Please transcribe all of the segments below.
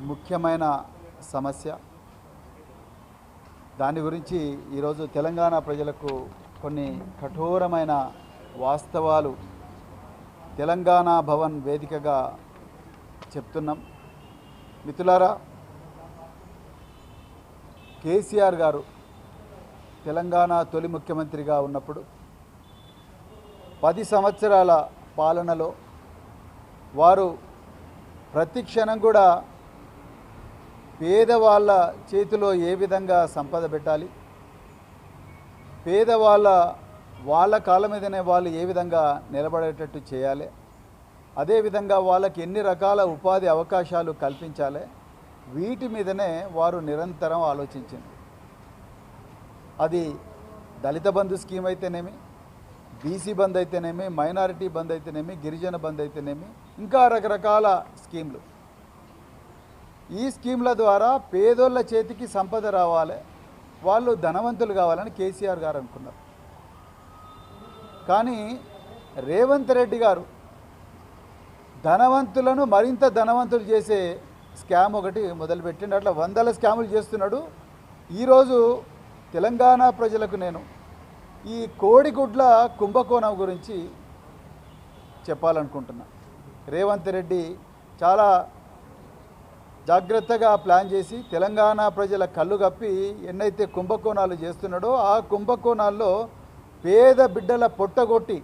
ముఖ్యమైన సమస్య. దాని గురించి ఈరోజు తెలంగాణ ప్రజలకు కొన్ని కఠోరమైన వాస్తవాలు తెలంగాణ భవన్ వేదికగా చెప్తున్నాం. మిత్రులారా, కేసీఆర్ గారు తెలంగాణ తొలి ముఖ్యమంత్రిగా ఉన్నప్పుడు 10 సంవత్సరాల పాలనలో వారు ప్రతి క్షణం కూడా పేదవాళ్ళ చేతిలో ఏ విధంగా సంపద పెట్టాలి, వాళ్ళ కాళ్ళ మీదనే వాళ్ళు ఏ విధంగా నిలబడేటట్టు చేయాలి, అదేవిధంగా వాళ్ళకి ఎన్ని రకాల ఉపాధి అవకాశాలు కల్పించాలి, వీటి మీదనే వారు నిరంతరం ఆలోచించింది. అది దళిత బంధు స్కీమ్ అయితేనేమి, బీసీ బంద్ అయితేనేమి, మైనారిటీ బంద్ అయితేనేమి, గిరిజన బంద్ అయితేనేమి, ఇంకా రకరకాల స్కీమ్లు. ఈ స్కీమ్ల ద్వారా పేదోళ్ళ చేతికి సంపద రావాలి, వాళ్ళు ధనవంతులు కావాలని కేసీఆర్ గారు అనుకున్నారు. కానీ రేవంత్ రెడ్డి గారు ధనవంతులను మరింత ధనవంతులు చేసే స్కామ్ ఒకటి మొదలుపెట్టిండు. అట్లా వందల స్కాములు చేస్తున్నాడు. ఈరోజు తెలంగాణ ప్రజలకు నేను ఈ కోడిగుడ్ల కుంభకోణం గురించి చెప్పాలనుకుంటున్నా. రేవంత్ రెడ్డి చాలా జాగ్రత్తగా ప్లాన్ చేసి తెలంగాణ ప్రజల కళ్ళు కప్పి ఎన్నైతే కుంభకోణాలు చేస్తున్నాడో ఆ కుంభకోణాల్లో పేద బిడ్డల పొట్టగొట్టి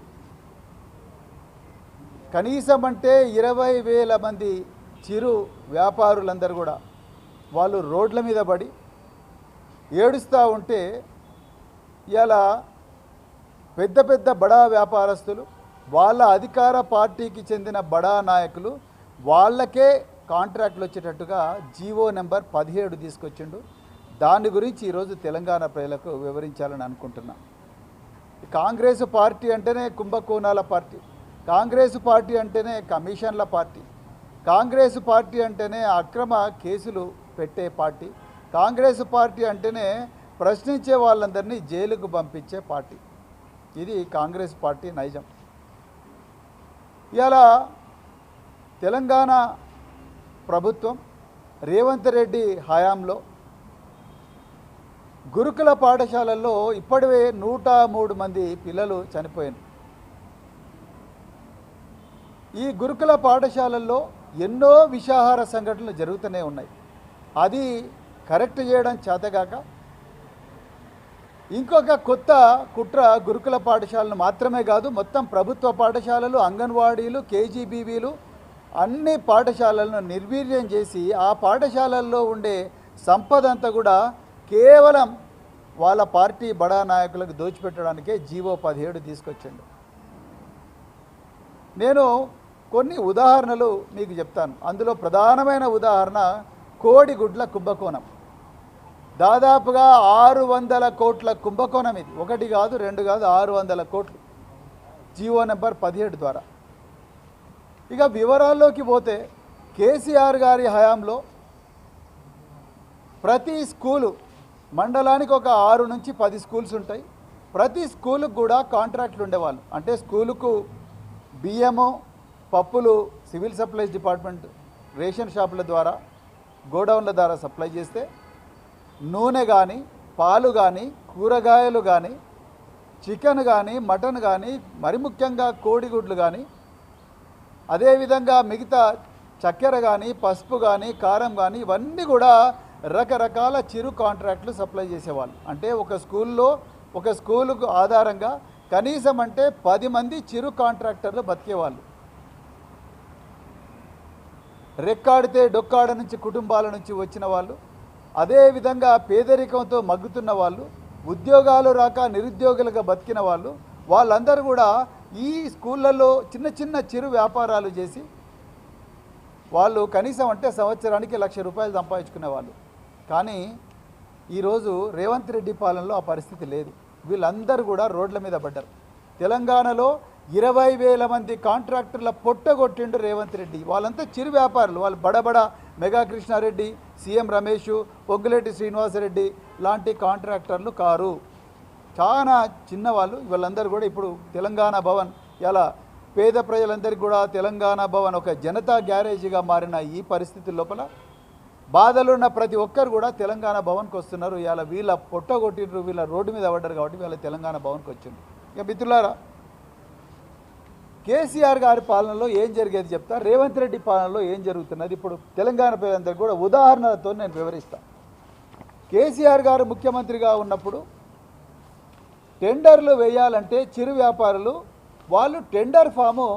కనీసం అంటే 20,000 మంది చిరు వ్యాపారులందరూ కూడా వాళ్ళు రోడ్ల మీద పడి ఏడుస్తూ ఉంటే ఇలా పెద్ద పెద్ద బడా వ్యాపారస్తులు, వాళ్ళ అధికార పార్టీకి చెందిన బడా నాయకులు వాళ్ళకే కాంట్రాక్ట్లు వచ్చేటట్టుగా జీవో నెంబర్ 17 తీసుకొచ్చిండు. దాని గురించి ఈరోజు తెలంగాణ ప్రజలకు వివరించాలని అనుకుంటున్నా. కాంగ్రెస్ పార్టీ అంటేనే కుంభకోణాల పార్టీ, కాంగ్రెస్ పార్టీ అంటేనే కమిషన్ల పార్టీ, కాంగ్రెస్ పార్టీ అంటేనే అక్రమ కేసులు పెట్టే పార్టీ, కాంగ్రెస్ పార్టీ అంటేనే ప్రశ్నించే వాళ్ళందరినీ జైలుకు పంపించే పార్టీ. ఇది కాంగ్రెస్ పార్టీ నైజం. ఇలా తెలంగాణ ప్రభుత్వం రేవంత్ రెడ్డి హయాంలో గురుకుల పాఠశాలల్లో ఇప్పటివే 103 మంది పిల్లలు చనిపోయారు. ఈ గురుకుల పాఠశాలల్లో ఎన్నో విషాహార సంఘటనలు జరుగుతూనే ఉన్నాయి. అది కరెక్ట్ చేయడం చేతగాక ఇంకొక కొత్త కుట్ర గురుకుల పాఠశాలను మాత్రమే కాదు, మొత్తం ప్రభుత్వ పాఠశాలలు, అంగన్వాడీలు, కేజీబీవీలు అన్ని పాఠశాలలను నిర్వీర్యం చేసి ఆ పాఠశాలల్లో ఉండే సంపద అంతా కూడా కేవలం వాళ్ళ పార్టీ బడా నాయకులకు దోచిపెట్టడానికే జీవో 17 తీసుకొచ్చిండు. నేను కొన్ని ఉదాహరణలు మీకు చెప్తాను. అందులో ప్రధానమైన ఉదాహరణ కోడిగుడ్ల కుంభకోణం. దాదాపుగా 600 కోట్ల కుంభకోణం ఇది. ఒకటి కాదు, రెండు కాదు, 600 కోట్లు జీవో నెంబర్ 17 ద్వారా. ఇక వివరాల్లోకి పోతే కేసీఆర్ గారి హయాంలో ప్రతి స్కూలు, మండలానికి ఒక 6 నుంచి 10 స్కూల్స్ ఉంటాయి. ప్రతి స్కూలుకు కూడా కాంట్రాక్ట్లు ఉండేవాళ్ళు. అంటే స్కూలుకు బియ్యము, పప్పులు సివిల్ సప్లైస్ డిపార్ట్మెంట్ రేషన్ షాపుల ద్వారా, గోడౌన్ల ద్వారా సప్లై చేస్తే, నూనె కానీ, పాలు కానీ, కూరగాయలు కానీ, చికెన్ కానీ, మటన్ కానీ, మరి ముఖ్యంగా కోడిగుడ్లు కానీ, అదేవిధంగా మిగతా చక్కెర కానీ, పసుపు కానీ, కారం కానీ, ఇవన్నీ కూడా రకరకాల చిరు కాంట్రాక్ట్లు సప్లై చేసేవాళ్ళు. అంటే ఒక స్కూలుకు ఆధారంగా కనీసం అంటే 10 మంది చిరు కాంట్రాక్టర్లు బతికేవాళ్ళు. రెక్కాడితే డొక్కాడ నుంచి కుటుంబాల నుంచి వచ్చిన వాళ్ళు, అదేవిధంగా పేదరికంతో మగ్గుతున్న వాళ్ళు, ఉద్యోగాలు రాక నిరుద్యోగులుగా బతికిన వాళ్ళు, వాళ్ళందరూ కూడా ఈ స్కూళ్ళల్లో చిన్న చిన్న చిరు వ్యాపారాలు చేసి వాళ్ళు కనీసం అంటే సంవత్సరానికి ₹1,00,000 సంపాదించుకునే వాళ్ళు. కానీ ఈరోజు రేవంత్ రెడ్డి పాలనలో ఆ పరిస్థితి లేదు. వీళ్ళందరూ కూడా రోడ్ల మీద పడ్డారు. తెలంగాణలో 20,000 మంది కాంట్రాక్టర్ల పొట్టగొట్టిండు రేవంత్ రెడ్డి. వాళ్ళంతా చిరు వ్యాపారులు. వాళ్ళు బడబడ మెగా కృష్ణారెడ్డి, సీఎం రమేష్, పొంగులేటి శ్రీనివాసరెడ్డి లాంటి కాంట్రాక్టర్లు కారు. చాలా చిన్నవాళ్ళు. వీళ్ళందరూ కూడా ఇప్పుడు తెలంగాణ భవన్ ఇలా పేద ప్రజలందరికీ కూడా తెలంగాణ భవన్ ఒక జనతా గ్యారేజీగా మారిన ఈ పరిస్థితి లోపల బాధలు ఉన్న ప్రతి ఒక్కరు కూడా తెలంగాణ భవన్కి వస్తున్నారు. ఇవాళ వీళ్ళ పొట్ట కొట్టిండ్రు, వీళ్ళ రోడ్డు మీద పడ్డారు కాబట్టి వీళ్ళ తెలంగాణ భవన్కి వచ్చిండ్రు. ఇక మిత్రులారా, కేసీఆర్ గారి పాలనలో ఏం జరిగేది చెప్తా, రేవంత్ రెడ్డి పాలనలో ఏం జరుగుతున్నది ఇప్పుడు తెలంగాణ ప్రజలందరికీ కూడా ఉదాహరణలతో నేను వివరిస్తాను. కేసీఆర్ గారు ముఖ్యమంత్రిగా ఉన్నప్పుడు టెండర్లు వేయాలంటే చిరు వ్యాపారులు వాళ్ళు టెండర్ ఫాము